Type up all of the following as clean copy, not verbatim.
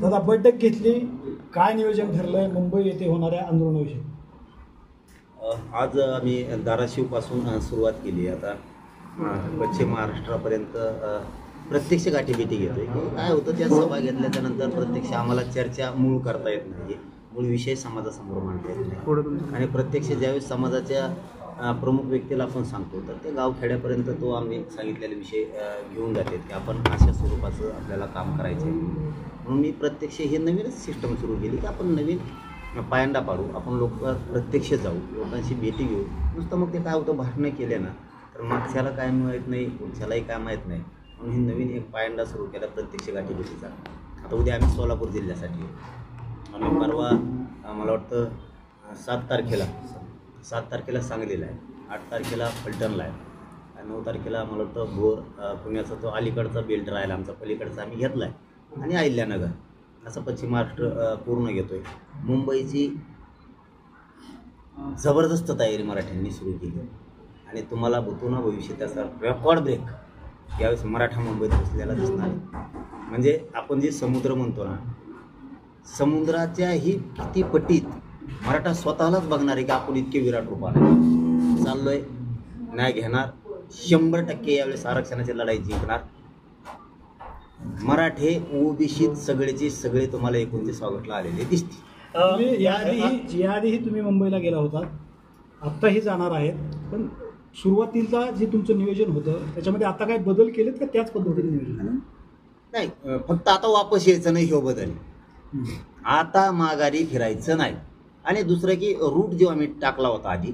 दादा बैठक घेतली, काय नियोजन ठरलंय मुंबई येथे होणाऱ्या आंदोलनाविषयी? आज आम्ही धाराशिवपासून सुरुवात केली. आता पश्चिम महाराष्ट्रापर्यंत प्रत्यक्ष गाठीभेटी घेतोय. काय होतं, त्या सभा घेतल्याच्या नंतर प्रत्यक्ष आम्हाला चर्चा मूळ करता येत नाही, मूळ विषय समाजासमोर मांडता येत नाही. आणि प्रत्यक्ष ज्यावेळेस समाजाच्या प्रमुख व्यक्तीला आपण सांगतो तर ते गावखेड्यापर्यंत तो आम्ही सांगितलेले विषय घेऊन जातात की आपण अशा स्वरूपाचं आपल्याला काम करायचं आहे. म्हणून मी प्रत्यक्ष हे नवीनच सिस्टम सुरू केली की आपण नवीन पायंडा पाडू, आपण लोक प्रत्यक्ष जाऊ, लोकांशी भेटी घेऊ. नुसतं मग ते काय होतं, भाषणं केले ना तर मागच्याला काय माहीत नाही, पुढच्यालाही काय माहीत नाही. म्हणून हे नवीन एक पायंडा सुरू केला प्रत्यक्ष गाठीभेटीचा. आता उद्या आम्ही सोलापूर जिल्ह्यासाठी आणि परवा मला वाटतं 7 तारखेला सांगलीला आहे, 8 तारखेला फलटणला आहे आणि 9 तारखेला मला वाटतं भोर पुण्याचा जो अलीकडचा बेल्ट राहिला आमचा पलीकडचा आम्ही घेतला आहे आणि अहिल्यानगर असं पश्चिम महाराष्ट्र पूर्ण घेतो आहे. मुंबईची जबरदस्त तयारी मराठ्यांनी सुरू केली आणि तुम्हाला भूतून भविष्य त्याचा रेकॉर्ड ब्रेक यावेळेस मराठा मुंबईत बसलेला दिसणार आहे. म्हणजे आपण जे समुद्र म्हणतो ना, समुद्राच्याही किती पटीत मराठा स्वतःलाच बघणार आहे की आपण इतके विराट रूपाने चाललोय, नाही घेणार. 100% यावेळेस आरक्षणाची लढाई जिंकणार. मराठे ओबीसीत सगळेचे सगळे तुम्हाला 29 ऑगस्टला आलेले दिसतील. याआधीही तुम्ही मुंबईला गेला होता, आत्ताही जाणार आहेत, पण सुरुवातीला जे तुमचं नियोजन होतं त्याच्यामध्ये आता काय बदल केलेत का त्याच पद्धतीने नियोजन झालं? नाही, फक्त आता वापस यायचं नाही, ह्यो बदल. आता माघारी फिरायचं नाही. आणि दुसरं की रूट जो आम्ही टाकला होता आधी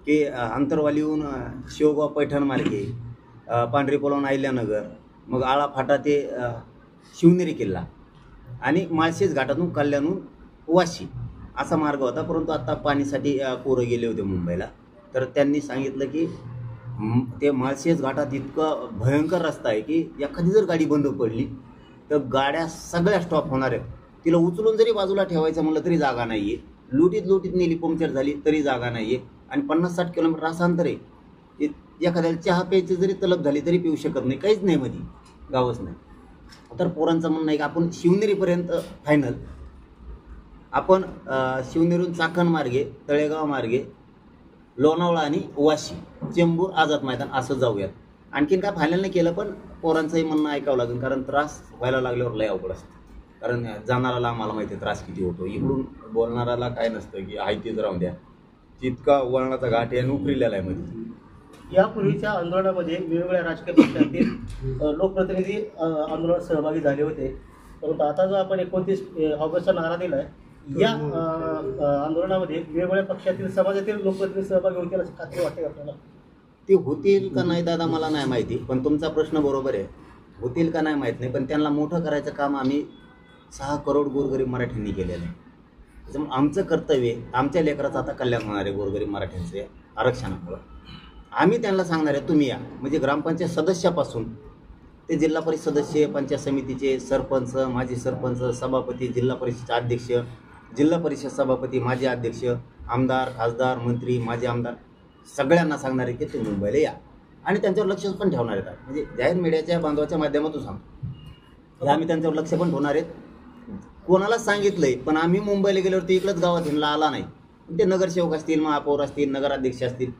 की अंतरवालीहून शेवगाव पैठण मार्गे, पांढरीपुलावून अहिल्यानगर, मग आळा फाटा ते शिवनेरी किल्ला आणि माळशेज घाटातून कल्याणहून वाशी असा मार्ग होता. परंतु आता पाणीसाठी पोरं गेले होते मुंबईला, तर त्यांनी सांगितलं की ते माळशेज घाटात इतका भयंकर रस्ता आहे की एखादी जर गाडी बंद पडली तर गाड्या सगळ्या स्टॉप होणार आहेत. तिला उचलून जरी बाजूला ठेवायचं म्हणलं तरी जागा नाही आहे, लुटीत नेली पंक्चर झाली तरी जागा नाही आहे. आणि 50-60 किलोमीटर असं अंतर आहे. एखाद्याला चहा प्यायची जरी तलब झाली तरी पिऊ शकत नाही, काहीच नाही, मध्ये गावच नाही. तर पोरांचं म्हणणं आहे की आपण शिवनेरीपर्यंत फायनल, आपण शिवनेरीहून चाकण मार्गे, तळेगाव मार्गे, लोणावळा आणि वाशी, चेंबूर, आझाद मैदान असं जाऊयात. आणखीन काय फायनल नाही केलं, पण पोरांचंही म्हणणं ऐकावं लागेल, कारण त्रास व्हायला लागल्यावर लय अवघड असतं. कारण जाणाराला आम्हाला माहिती आहे त्रास किती होतो, इकडून बोलणाराला काय नसतं की हायतीच राहून द्या, तितका वळणाचा घाट आहे उकरिलेला आहे मध्ये. यापूर्वीच्या आंदोलनामध्ये वेगवेगळ्या राजकीय पक्षातील लोकप्रतिनिधी आंदोलनात सहभागी झाले होते, परंतु आता जो आपण 29 ऑगस्टचा नारा दिला आहे, या आंदोलनामध्ये वेगवेगळ्या पक्षातील समाजातील लोकप्रतिनिधी सहभागी होतील अशी खात्री वाटते आपल्याला? ते होतील का नाही दादा मला नाही माहिती, पण तुमचा प्रश्न बरोबर आहे. होतील का नाही माहीत नाही, पण त्यांना मोठं करायचं काम आम्ही 6 करोड गोरगरीब मराठ्यांनी केलेलं आहे. त्याच्यामुळे आमचं कर्तव्य, आमच्या लेकराचं आता कल्याण होणार आहे गोरगरीब मराठ्यांचे आरक्षणामुळं. आम्ही त्यांना सांगणार आहे तुम्ही या, म्हणजे ग्रामपंचायत सदस्यापासून ते जिल्हा परिषद सदस्य, पंचायत समितीचे सरपंच, माजी सरपंच, सभापती, जिल्हा परिषद अध्यक्ष, जिल्हा परिषद सभापती, माजी अध्यक्ष, आमदार, खासदार, मंत्री, माजी आमदार, सगळ्यांना सांगणार आहे की तुम्ही मुंबईला या. आणि त्यांच्यावर लक्ष पण ठेवणार आहेत. म्हणजे जाहीर मीडियाच्या बांधवाच्या माध्यमातून सांगतो, आम्ही त्यांच्यावर लक्ष पण ठेवणार आहेत. कोणाला सांगितलंय, पण आम्ही मुंबईला गेल्यावरती इकडंच गावात हिंडला आला नाही. ते नगरसेवक असतील, महापौर असतील, नगराध्यक्ष असतील,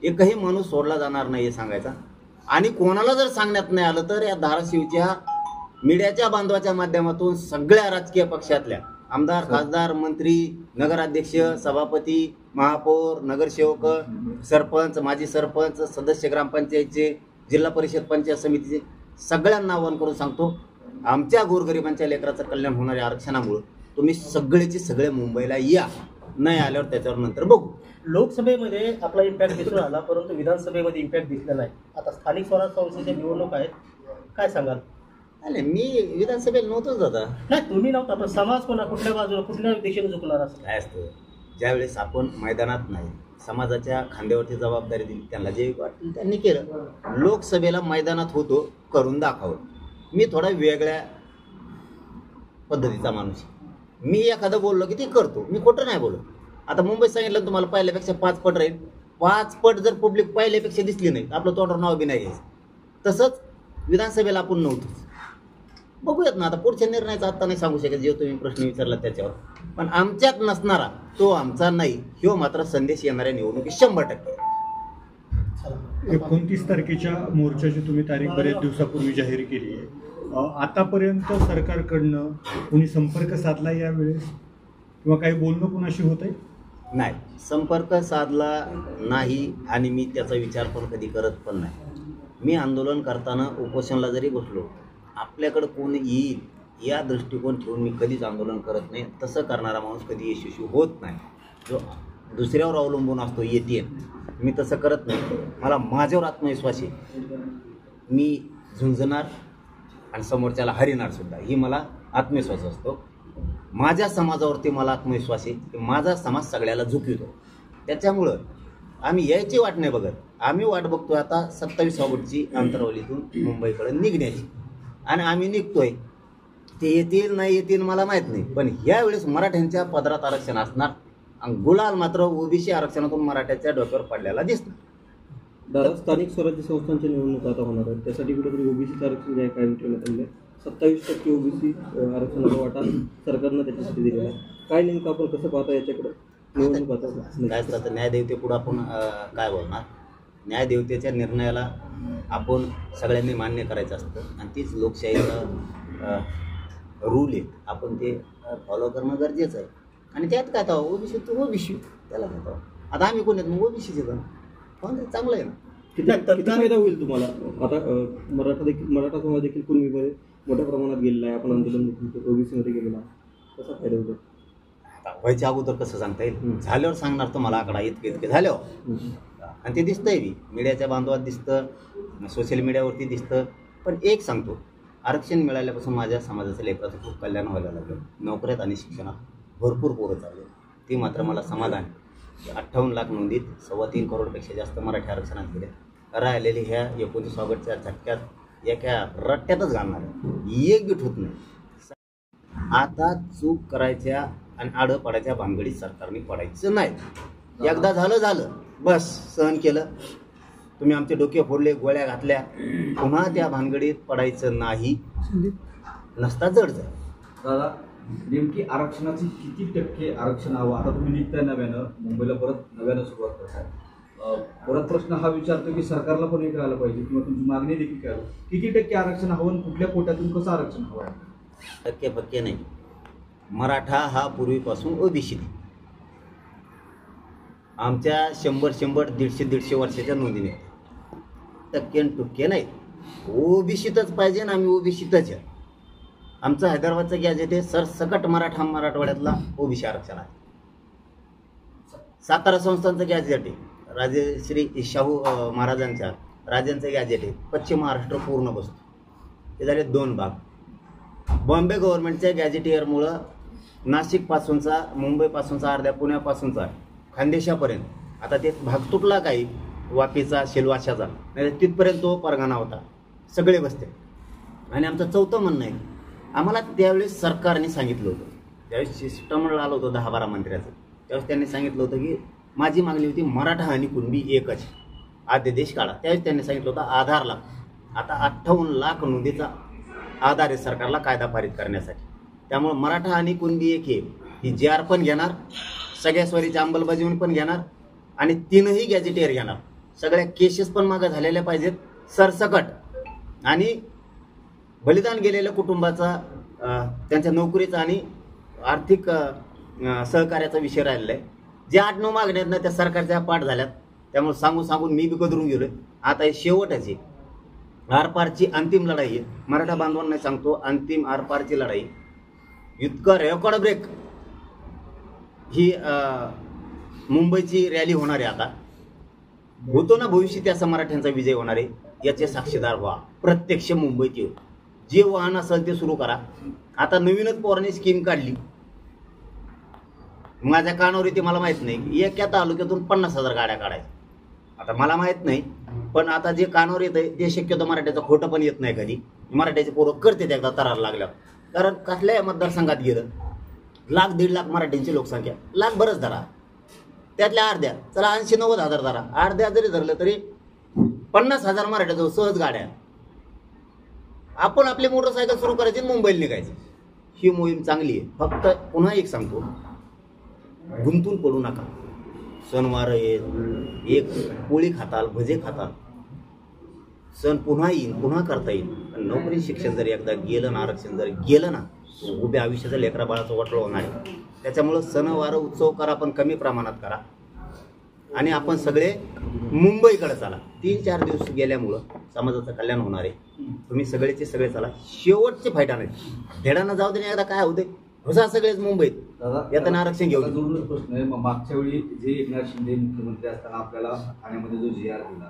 एकही माणूस सोडला जाणार नाही हे सांगायचा. आणि कोणाला जर सांगण्यात नाही आलं तर या धाराशिवच्या मीडियाच्या बांधवाच्या माध्यमातून सगळ्या राजकीय पक्षातल्या आमदार, खासदार, मंत्री, नगराध्यक्ष, सभापती, महापौर, नगरसेवक, सरपंच, माजी सरपंच, सदस्य ग्रामपंचायतचे, जिल्हा परिषद पंचायत समितीचे सगळ्यांना आवाहन करून सांगतो, आमच्या गोरगरिबांच्या लेकराचं कल्याण होणाऱ्या आरक्षणामुळे तुम्ही सगळेचे सगळे मुंबईला या. नाही आल्यावर त्याच्यावर नंतर बघू. लोकसभेमध्ये आपला इम्पॅक्ट दिसून आला, परंतु विधानसभेमध्ये इम्पॅक्ट दिसला नाही. आता स्थानिक स्वराज्य संस्थेच्या निवडणूक आहेत, काय सांगाल? नाही, मी विधानसभेला नव्हतोच दादा. नाही, तुम्ही नव्हता, पण समाज कुठल्या बाजूला, कुठल्या दिशेने झुकणार असं काय असतं, ज्यावेळेस आपण मैदानात नाही, समाजाच्या खांद्यावरती जबाबदारी दिली, त्यांना जे वाटलं त्यांनी केलं. लोकसभेला मैदानात होतो, करून दाखवलं. मी थोडा वेगळ्या पद्धतीचा माणूस. मी एखादं बोललो की ते करतो, मी खोटं नाही बोलत. आता मुंबईत सांगितलं तुम्हाला पहिल्यापेक्षा 5 पट राहील, 5 पट जर पब्लिक पहिल्यापेक्षा दिसली नाही आपलं तोंडावर नाव बी नाही घ्यायचं. तसंच विधानसभेला आपण नव्हतोच. बघूयात ना आता पुढच्या निर्णयाचा आत्ता नाही सांगू शकत, जे तुम्ही प्रश्न विचारला त्याच्यावर. पण आमच्यात नसणारा तो आमचा नाही, ह्यो मात्र संदेश येणाऱ्या निवडणुकीत 100%. 29 तारखेच्या मोर्चाची तुम्ही तारीख बरेच दिवसापूर्वी जाहीर केली आहे. आतापर्यंत सरकारकडनं कोणी संपर्क साधला यावेळेस किंवा काही बोलणं कोणाशी होत आहे? नाही, संपर्क साधला नाही आणि मी त्याचा विचार पण कधी करत पण नाही. मी आंदोलन करताना उपोषणाला जरी बसलो, आपल्याकडं कोण येईल या दृष्टिकोन ठेवून मी कधीच आंदोलन करत नाही. तसं करणारा माणूस कधी यशस्वी होत नाही. जो दुसऱ्यावर अवलंबून असतो येते, मी तसं करत नाही. मला माझ्यावर आत्मविश्वास आहे. मी झुंजणार आणि समोरच्याला हरिणार सुद्धा, ही मला आत्मविश्वास असतो. माझ्या समाजावरती मला आत्मविश्वास आहे की माझा समाज सगळ्याला झुकवितो. त्याच्यामुळं आम्ही यायची वाट नाही बघत. आम्ही वाट बघतोय आता 27 ऑगस्टची अंतरवलीतून मुंबईकडे निघण्याची, आणि आम्ही निघतोय. ते येतील नाही येतील मला माहीत नाही, पण ह्यावेळेस मराठ्यांच्या पदरात आरक्षण असणार आणि गुलाल मात्र ओबीसी आरक्षणातून मराठ्याच्या डोक्यावर पडलेला दिसणार. दादा, स्थानिक स्वराज्य संस्थांच्या निवडणुका आता होणार आहेत, त्यासाठी कुठेतरी ओबीसीचं आरक्षण जे आहे कायम ठेवण्यात आले. 27% ओबीसी आरक्षणाचा वाटा सरकारनं त्याच्यासाठी दिलेला आहे. काय नेमकं आपण कसं पाहता याच्याकडं निवडणूक आता काय असतं, न्यायदेवतेपुढं आपण काय बोलणार. न्यायदेवतेच्या निर्णयाला आपण सगळ्यांनी मान्य करायचं असतं आणि तीच लोकशाहीचा रूल आहे. आपण ते फॉलो करणं गरजेचं आहे. आणि त्यात काय तर ओबीसी तो ओबीसी त्याला काय आता आम्ही कोण आहेत मग ओबीसीचे पण चांगलं आहे ना. किती फायदा होईल तुम्हाला? आता मराठा समाज देखील पूर्वीमध्ये मोठ्या प्रमाणात गेलेला आहे. आपण आंदोलन ओबीसीमध्ये गेलेला आहे, कसा फायदा होतो? आता व्हायच्या अगोदर कसं सांगता येईल, झाल्यावर सांगणार तुम्हाला आकडा इतके झाल्यावर. आणि ते दिसतंय बी, मीडियाच्या बांधवात दिसतं, सोशल मीडियावरती दिसतं. पण एक सांगतो, आरक्षण मिळाल्यापासून माझ्या समाजाच्या लेकराचं खूप कल्याण व्हायला लागलं. नोकऱ्यात आणि शिक्षणात भरपूर पोरं चालले, ती मात्र मला समाधान. 58 लाख नोंदीत 3.25 करोडपेक्षा जास्त मराठी आरक्षणात गेले. राहिलेली ह्या 29 ऑगस्टच्या झटक्यात एका रट्ट्यातच घालणार आहे, एक बीट होत नाही. आता चूक करायच्या आणि आडं पडायच्या भानगडीत सरकारने पडायचं नाही. एकदा झालं बस, सहन केलं. तुम्ही आमचे डोके फोडले, गोळ्या घातल्या, पुन्हा त्या भानगडीत पडायचं नाही. नसता जड जाईल. दादा, नेमकी आरक्षणाची किती टक्के आरक्षण हवं? आता तुम्ही निघताय नव्यानं मुंबईला, परत नव्यानं सुरुवात करताय. परत प्रश्न हा विचारतो की सरकारला पण हे कळायला पाहिजे किंवा तुमची मागणी देखील कळायला, किती टक्के आरक्षण हवं आणि कुठल्या कोट्यातून कसं आरक्षण हवं आहे? टक्के पक्के नाही. मराठा हा पूर्वीपासून ओबीसी. आमच्या 100 150 वर्षाच्या नोंदीने टक्के टुक्के नाही. ओबीसीतच पाहिजे ना, आम्ही ओबीसीतच आहे. आमचं हैदराबादचं गॅजेट आहे सरसकट मराठवाड्यातला ओबीसी आरक्षण आहे. सातारा संस्थांचं गॅजेट आहे, राजश्री शाहू महाराजांच्या राजांचं गॅजेट आहे. पश्चिम महाराष्ट्र पूर्ण बसतो. हे झाले 2 भाग. बॉम्बे गव्हर्नमेंटच्या गॅजेटियरमुळं नाशिकपासूनचा, मुंबईपासूनचा, अर्ध्या पुण्यापासूनचा खानदेशापर्यंत आता ते भाग तुटला काही, वापीचा, शेलवाशाचा, नाही तिथपर्यंत तो परगाणा होता, सगळे बसते. आणि आमचं 4थं म्हणणं आहे, आम्हाला त्यावेळेस सरकारने सांगितलं होतं, ज्यावेळेस शिष्टमंडळ आलं होतं 10-12 मंत्र्याचं, त्यावेळेस त्यांनी सांगितलं होतं की माझी मागणी होती मराठा आणि कुणबी एकच अध्यादेश काढा. त्यावेळेस त्यांनी सांगितलं होतं आधार लाख. आता 58 लाख नोंदीचा आधार आहे सरकारला कायदा पारित करण्यासाठी. त्यामुळं मराठा आणि कुणबी एक ही JR पण घेणार, सगळ्या स्वारीच्या अंमलबजावणी पण घेणार आणि 3ही गॅजेटियर घेणार. सगळ्या केसेस पण मागं झालेल्या पाहिजेत सरसकट. आणि बलिदान गेलेल्या कुटुंबाचा, त्यांच्या नोकरीचा आणि आर्थिक सहकार्याचा विषय राहिलेला आहे. जे 8-9 मागण्या आहेत ना, त्या सरकारच्या पाठ झाल्यात. त्यामुळे सांगून मी बी गदरून गेलोय. आता हे शेवटच आहे, आरपारची अंतिम लढाई आहे. मराठा बांधवांना सांगतो, अंतिम आरपारची लढाई. इतकं रेकॉर्ड ब्रेक ही मुंबईची रॅली होणार आहे. आता होतो ना भविष्यात असा मराठ्यांचा विजय होणार आहे, याचे साक्षीदार व्हा. प्रत्यक्ष मुंबईत येऊ, जे वाहन असेल ते सुरू करा. आता नवीनच पवारांनी स्कीम काढली, माझ्या कानावर येते मला माहीत नाही, एका तालुक्यातून 50,000 गाड्या काढायच्या. आता मला माहीत नाही, पण आता जे कानावर येत आहे ते शक्यतो मराठ्याचं खोटं पण येत नाही कधी. मराठ्याचे पोरं करते एकदा तरार लागल्यावर. कारण कसल्याही मतदारसंघात गेलं, 1,00,000-1.5 लाख मराठ्यांची लोकसंख्या, लाख बरंच धरा, त्यातल्या अर्ध्या, चला 80-90 हजार धरा, अर्ध्या जरी धरलं तरी 50,000 मराठ्याजवळ सहज गाड्या. आपण आपली मोटरसायकल सुरू करायची आणि मुंबईला निघायची. ही मोहीम चांगली आहे. फक्त पुन्हा एक सांगतो, गुंतून पडू नका. सणवार येत, एक पोळी खाताल, भजे खाताल, सण पुन्हा येईल, पुन्हा करता येईल. पण नोकरी शिक्षण जर एकदा गेलं ना, आरक्षण जर गेलं ना, उभ्या आयुष्याचं लेकरा बाळाचं वाटलं होणार आहे. त्याच्यामुळं सणवार उत्सव करा, पण कमी प्रमाणात करा. आणि आपण सगळे मुंबईकडे चला. 3-4 दिवस गेल्यामुळं समाजाचं कल्याण होणार आहे. तुम्ही सगळेचे सगळे चला. शेवटची फायदा नाही, धेडानं जाऊ दे. एकदा काय होते, घुसा सगळेच मुंबईत, येताना आरक्षण घेऊन. जोडूनच प्रश्न आहे. मागच्या वेळी जे एकनाथ शिंदे मुख्यमंत्री असताना आपल्याला ठाण्यामध्ये जो GR दिला,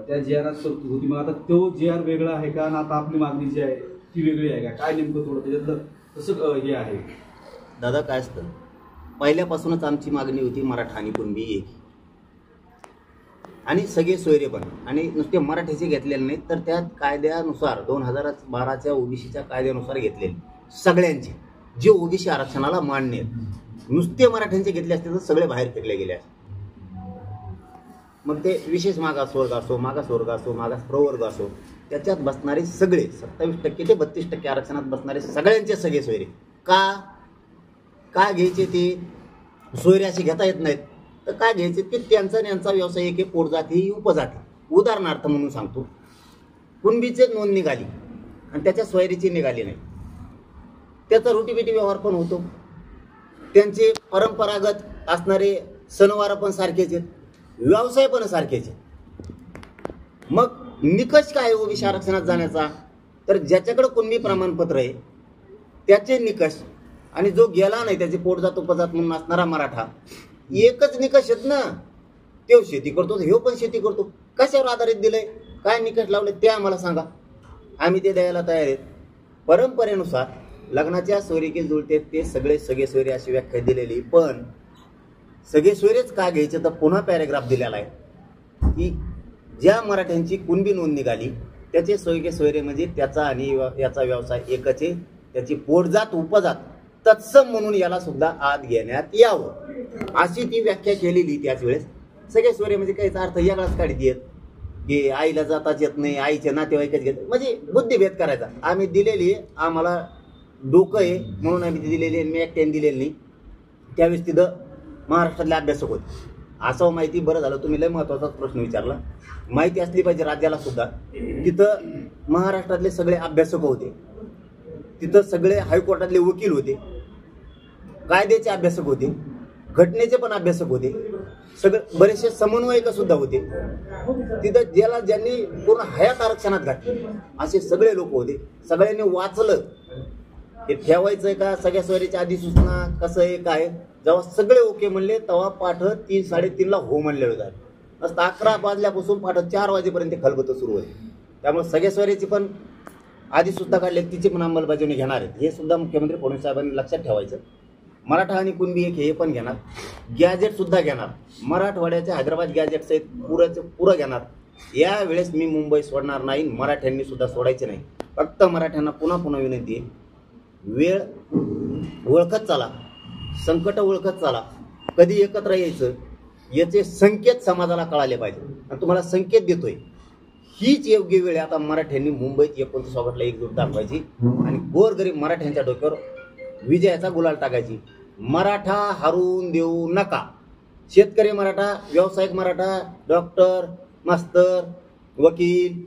त्या GRात तरतूद होती. मग आता तो GR वेगळा आहे का, आणि आता आपली मागणी जी आहे ती वेगळी आहे का? काय नेमकं थोडं त्याच्यातलं कसं हे आहे? दादा काय असतं, पहिल्यापासूनच आमची मागणी होती मराठा आणि कुणबी एक, आणि सगळे सोयरे पण. आणि नुसते मराठीचे घेतलेले नाही, तर त्या कायद्यानुसार 2012च्या ओबीसीच्या कायद्यानुसार घेतलेले सगळ्यांचे, जे ओबीसी आरक्षणाला मान्य आहेत. नुसते मराठ्यांचे घेतले असते तर सगळे बाहेर फेकले गेले असते. मग ते विशेष मागासवर्ग असो, मागासवर्ग असो, मागास प्रवर्ग असो, त्याच्यात बसणारे सगळे 27% ते 32% आरक्षणात बसणारे सगळ्यांचे सगळे सोयरे. का घ्यायचे ते सोयरे असे घेता येत नाहीत, तर काय घ्यायचे की त्यांचा यांचा व्यवसाय एक पोटजाती ही उपजाती. उदाहरणार्थ म्हणून सांगतो, कुणबीचे नोंद निघाली आणि त्याच्या सोयरीची निघाली नाही, त्याचा रोटीबेटी व्यवहार पण होतो. त्यांचे परंपरागत असणारे सणवार पण सारखेच आहेत, व्यवसाय पण सारखेच आहेत. मग निकष काय ओबीसी आरक्षणात जाण्याचा, तर ज्याच्याकडे कुणबी प्रमाणपत्र आहे त्याचे निकष, आणि जो गेला नाही त्याचे पोटजात उपजात म्हणून असणारा मराठा, एकच निकष आहेत ना. तो शेती करतो, ह्यो पण शेती करतो. कशावर आधारित दिलंय, काय निकष लावले ते आम्हाला सांगा, आम्ही ते द्यायला तयार आहेत. परंपरेनुसार लग्नाच्या सोयरीके जुळते ते सगळे सगळे सोयरे अशी व्याख्या दिलेली. पण सगळे सोयरेच का घ्यायचे, तर पुन्हा पॅरेग्राफ दिलेला आहे की ज्या मराठ्यांची कुणबी नोंद निघाली त्याचे सोयरे म्हणजे त्याचा आणि याचा व्यवसाय एकच आहे, त्याची पोटजात उपजात तत्सम म्हणून याला सुद्धा आत घेण्यात यावं, अशी ती व्याख्या केलेली. त्याच वेळेस सगळे सोयरे म्हणजे काहीचा अर्थ वेगळाच काढत येत की आईला जाताच येत नाही, आईचे नातेवाईकच घेत, म्हणजे बुद्धिभेद करायचा. आम्ही दिलेली, आम्हाला डोकं आहे म्हणून आम्ही ती दिलेली आहे, मी एकट्याने दिलेली नाही. त्यावेळेस तिथं महाराष्ट्रातले अभ्यासक होते. असं माहिती, बरं झालं तुम्ही लय महत्त्वाचाच प्रश्न विचारला. माहिती असली पाहिजे राज्याला सुद्धा. तिथं महाराष्ट्रातले सगळे अभ्यासक होते, तिथं सगळे हायकोर्टातले वकील होते, कायद्याचे अभ्यासक होते, घटनेचे पण अभ्यासक होते, सगळे बरेचसे समन्वयक सुद्धा होते. तिथं ज्यांनी पूर्ण हयात आरक्षणात घातले असे सगळे लोक होते. सगळ्यांनी वाचलं हे ठेवायचंय का, सगळ्या सोयरीच्या अधिसूचना कसं आहे काय. जेव्हा सगळे ओके म्हणले तेव्हा पाठ 3-3:30ला हो म्हणलेलं झालं. मस्त 11 वाजल्यापासून पाठ 4 वाजेपर्यंत खलबतं सुरू होते. त्यामुळे सगळ्या सोयरीची पण अधिसूचना काढली, तिची पण अंमलबजावणी घेणार आहेत. हे सुद्धा मुख्यमंत्री फडणवीस साहेबांनी लक्षात ठेवायचं. मराठा आणि कुणबी एक हे पण घेणार, गॅजेट सुद्धा घेणार. मराठवाड्याच्या हैदराबाद गॅजेट सहित पुरं घेणार. यावेळेस मी मुंबई सोडणार नाही, मराठ्यांनी सुद्धा सोडायचे नाही. फक्त मराठ्यांना पुन्हा विनंती आहे, वेळ ओळखत चाला, संकट ओळखत चाला, कधी एकत्र यायचं याचे संकेत समाजाला कळाले पाहिजे. आणि तुम्हाला संकेत देतोय, हीच योग्य वेळ आता मराठ्यांनी मुंबईत 29 ऑगस्टला एकजूट दाखवायची आणि गोरगरीब मराठ्यांच्या डोक्यावर विजयाचा गुलाल टाकायची. मराठा हरवून देऊ नका. शेतकरी मराठा, व्यावसायिक मराठा, डॉक्टर, मास्तर, वकील,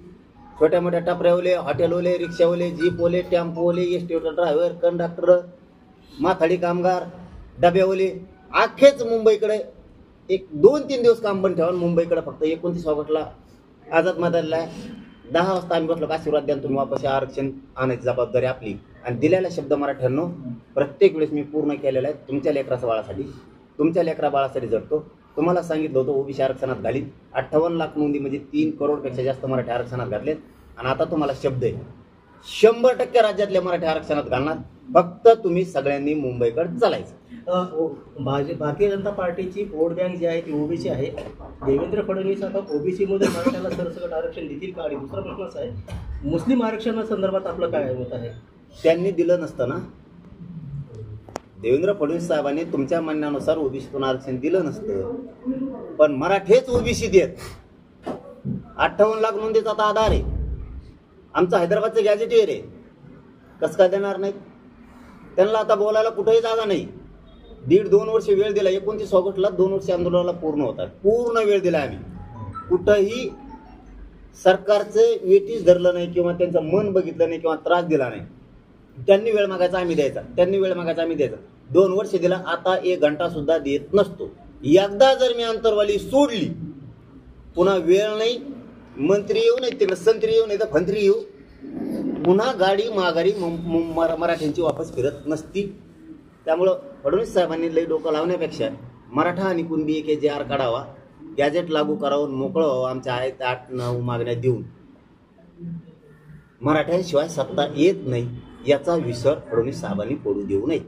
छोट्या मोठ्या टपऱ्यावले, हॉटेलवाले, रिक्षावाले, जीपवाले, टेम्पोवाले, एसटी ड्रायव्हर, कंडक्टर, माथाडी कामगार, डब्यावाले, अख्खेच मुंबईकडे एक 2-3 दिवस काम बंद ठेवा. मुंबईकडे फक्त 29 ऑगस्टला आझाद मैदानला 10 वाजता आम्ही बसलो, आशीर्वाद द्या तुम्ही वापस आरक्षण आणायची जबाबदारी आपली. आणि दिलेला शब्द मराठ्यांनो प्रत्येक वेळेस मी पूर्ण केलेला आहे. तुमच्या लेकरा बाळासाठी, तुमच्या लेकरा बाळासाठी जगतो. तुम्हाला सांगितलं होतं ओबीसी आरक्षणात घालीत. 58 लाख नोंदी म्हणजे 3 करोडपेक्षा जास्त मराठी आरक्षणात घातलेत. आणि आता तुम्हाला शब्द आहे, 100% राज्यातले मराठी आरक्षणात घालणार. फक्त तुम्ही सगळ्यांनी मुंबईकडे चालायचं. भारतीय जनता पार्टीची वोट बँक जी आहे ती ओबीसी आहे. देवेंद्र फडणवीस आता ओबीसी मध्ये मराठ्याला सरसकट आरक्षण देतील का? आणि दुसरा प्रश्न असा आहे, मुस्लिम आरक्षणासंदर्भात आपलं काय मत आहे? त्यांनी दिलं नसतं ना. देवेंद्र फडणवीस साहेबांनी तुमच्या म्हणण्यानुसार ओबीसीतून आरक्षण दिलं नसतं, पण मराठेच ओबीसी देत. 58 लाख नोंदीचा आता आधार आहे. आमचं हैदराबादचं गॅजेटियर आहे, कसं काय देणार नाहीत? त्यांना आता बोलायला कुठेही जागा नाही. 1.5-2 वर्ष वेळ दिला. 29 ऑगस्टला 2 वर्ष आंदोलनाला पूर्ण होतात. पूर्ण वेळ दिला आम्ही. कुठंही सरकारचं वेटीच धरलं नाही किंवा त्यांचं मन बघितलं नाही किंवा त्रास दिला नाही. त्यांनी वेळ मागायचा आम्ही द्यायचा, त्यांनी वेळ मागायचा आम्ही द्यायचा. 2 वर्ष दिला, आता 1 घंटा सुद्धा देत नसतो. एकदा जर मी अंतरवाली सोडली, पुन्हा वेळ नाही, मंत्री येऊ नाही, तिकडे संत्री येऊ नाही तर फंत्री येऊ, पुन्हा गाडी माघारी मराठ्यांची वापस फिरत नसती. त्यामुळं फडणवीस साहेबांनी लई डोकं लावण्यापेक्षा मराठा आणि कुणबी KJR काढावा, गॅजेट लागू करावं, मोकळं व्हावं. आमच्या आहेत 8-9 मागण्या देऊन मराठ्यांशिवाय सत्ता येत नाही याचा विसर फडणवीस साहेबांनी पडू देऊ नये.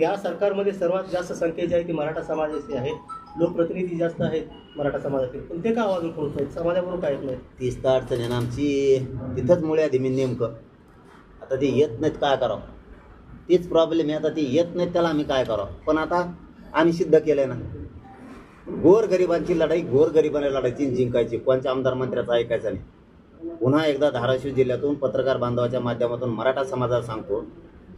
या सरकारमध्ये सर्वात जास्त संख्या जी आहे ती मराठा समाजाची आहे. लोकप्रतिनिधी जास्त आहेत मराठा समाजातील, पण ते का आवाज उठवत नाहीत? समाजाबरोबर काय येत नाही? तीच तर अडचण आहे ना आमची. तिथंच मुळे आधी मी नेमकं आता ते येत नाहीत, काय करावं? तेच प्रॉब्लेम आहे. आता ते येत नाहीत, त्याला आम्ही काय करावं? पण आता आम्ही सिद्ध केलंय ना, गोरगरिबांची लढाई गोरगरिबांना लढायची, जिंकायची. कोणत्या आमदार मंत्र्याचं ऐकायचं नाही. पुन्हा एकदा धाराशिव जिल्ह्यातून पत्रकार बांधवाच्या माध्यमातून मराठा समाजाला सांगतो,